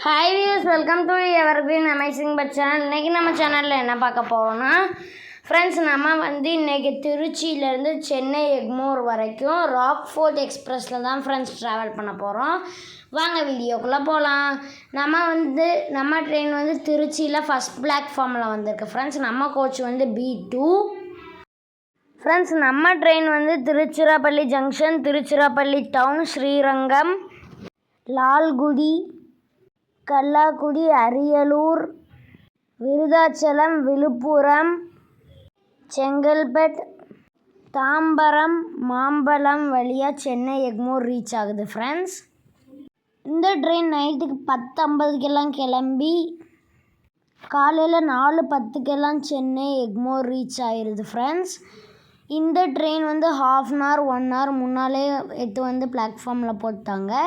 Hi views, welcome to evergreen amazing but channel. இன்றைக்கி நம்ம சேனலில் என்ன பார்க்க போகிறோன்னா ஃப்ரெண்ட்ஸ், நம்ம இன்றைக்கி திருச்சியிலேருந்து சென்னை எக்மோர் வரைக்கும் ராக்ஃபோர்ட் எக்ஸ்பிரஸில் தான் ஃப்ரெண்ட்ஸ் ட்ராவல் பண்ண போகிறோம். வாங்க வீடியோக்குள்ளே போகலாம். நம்ம ட்ரெயின் திருச்சியில் ஃபஸ்ட் பிளாட்ஃபார்மில் வந்திருக்கு ஃப்ரெண்ட்ஸ். நம்ம கோச் B2 ஃப்ரெண்ட்ஸ். நம்ம train Tiruchirappalli junction, Tiruchirappalli town, Srirangam, Lalgudi, Kallakudi, Ariyalur, Virudhachalam, Villupuram, Chengalpattu, Tambaram, Mambalam வழியாக சென்னை எக்மோர் ரீச் ஆகுது ஃப்ரெண்ட்ஸ். இந்த ட்ரெயின் நைட்டுக்கு 10:50 கிளம்பி காலையில் 4:10 சென்னை எக்மோர் ரீச் ஆயிடுது ஃப்ரெண்ட்ஸ். இந்த ட்ரெயின் 1/2 hour 1 hour முன்னாலே எடுத்து பிளாட்ஃபார்மில் போட்டாங்க.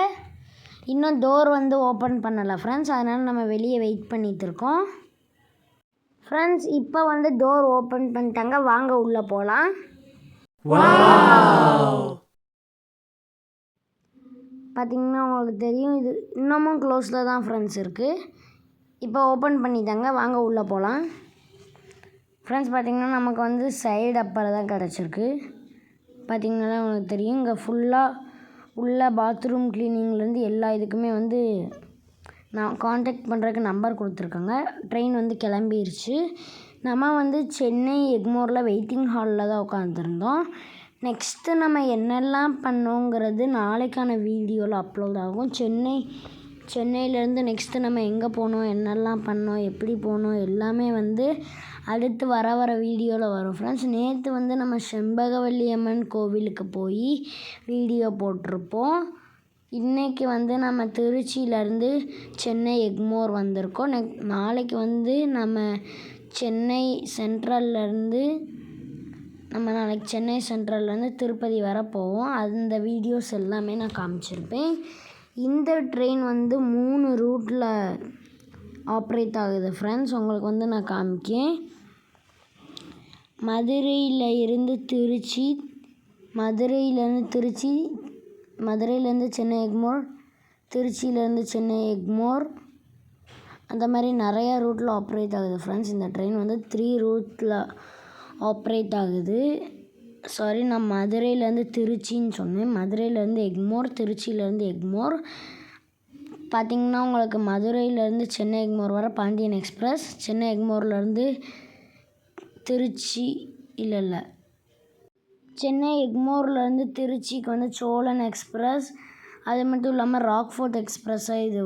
இன்னும் டோர் ஓப்பன் பண்ணலை ஃப்ரெண்ட்ஸ். அதனால் நம்ம வெளியே வெயிட் பண்ணிகிட்டு இருக்கோம் ஃப்ரெண்ட்ஸ். இப்போ டோர் ஓப்பன் பண்ணிட்டாங்க. வாங்க உள்ளே போகலாம். பார்த்திங்கன்னா உங்களுக்கு தெரியும், இது இன்னமும் க்ளோஸில் தான் ஃப்ரெண்ட்ஸ் இருக்குது. இப்போ ஓப்பன் பண்ணிட்டாங்க. வாங்க உள்ளே போகலாம் ஃப்ரெண்ட்ஸ். பார்த்திங்கன்னா நமக்கு சைடு அப்பர் தான் கிடச்சிருக்கு. பார்த்திங்கன்னா உங்களுக்கு தெரியும், இங்கே ஃபுல்லாக உள்ள பாத்ரூம் க்ளீனிங்லேருந்து எல்லா இதுக்குமே நான் காண்டாக்ட் பண்ணுறதுக்கு நம்பர் கொடுத்துருக்காங்க. ட்ரெயின் கிளம்பிருச்சு. நம்ம சென்னை எக்மோரில் வெயிட்டிங் ஹாலில் தான் உட்காந்துருந்தோம். நெக்ஸ்ட்டு நம்ம என்னெல்லாம் பண்ணோங்கிறது நாளைக்கான வீடியோவில் அப்லோட் ஆகும். சென்னையிலேருந்து நெக்ஸ்ட்டு நம்ம எங்கே போனோம், என்னெல்லாம் பண்ணோம், எப்படி போனோம் எல்லாமே அடுத்து வர வீடியோவில் வரும் ஃப்ரெண்ட்ஸ். நேற்று நம்ம செண்பகவல்லி அம்மன் கோவிலுக்கு போய் வீடியோ போட்டிருப்போம். இன்றைக்கி நம்ம திருச்சியிலேருந்து சென்னை எக்மோர் வந்திருக்கோம். நாளைக்கு நம்ம சென்னை சென்ட்ரல்லேருந்து திருப்பதி வர போவோம். அந்த வீடியோஸ் எல்லாமே நான் காமிச்சிருப்பேன். இந்த ட்ரெயின் 3 ரூட்டில் ஆப்ரேட் ஆகுது ஃப்ரெண்ட்ஸ். உங்களுக்கு நான் காமிக்கேன். மதுரையிலேருந்து சென்னை எக்மோர், திருச்சியிலேருந்து சென்னை எக்மோர், அந்த மாதிரி நிறையா ரூட்டில் ஆப்ரேட் ஆகுது ஃப்ரெண்ட்ஸ். இந்த ட்ரெயின் 3 ரூட்டில் ஆப்ரேட் ஆகுது. சாரி, நான் மதுரையிலேருந்து திருச்சின்னு சொன்னேன். மதுரையிலேருந்து எக்மோர், திருச்சியிலேருந்து எக்மோர். பார்த்திங்கன்னா உங்களுக்கு மதுரையிலேருந்து சென்னை எக்மோர் வர பாண்டியன் எக்ஸ்பிரஸ், சென்னை எக்மோர்லேருந்து திருச்சி சென்னை எக்மோர்லேருந்து திருச்சிக்கு சோழன் எக்ஸ்பிரஸ். அது மட்டும் இல்லாமல் ராக்ஃபோர்ட் எக்ஸ்பிரஸாக இது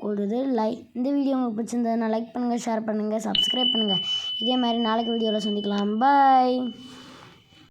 ஓடுது. இந்த வீடியோ உங்களுக்கு பிடிச்சிருந்ததுன்னா லைக் பண்ணுங்கள், ஷேர் பண்ணுங்கள், சப்ஸ்கிரைப் பண்ணுங்கள். இதே மாதிரி நாளைக்கு வீடியோவில் சந்திக்கலாம். பாய்.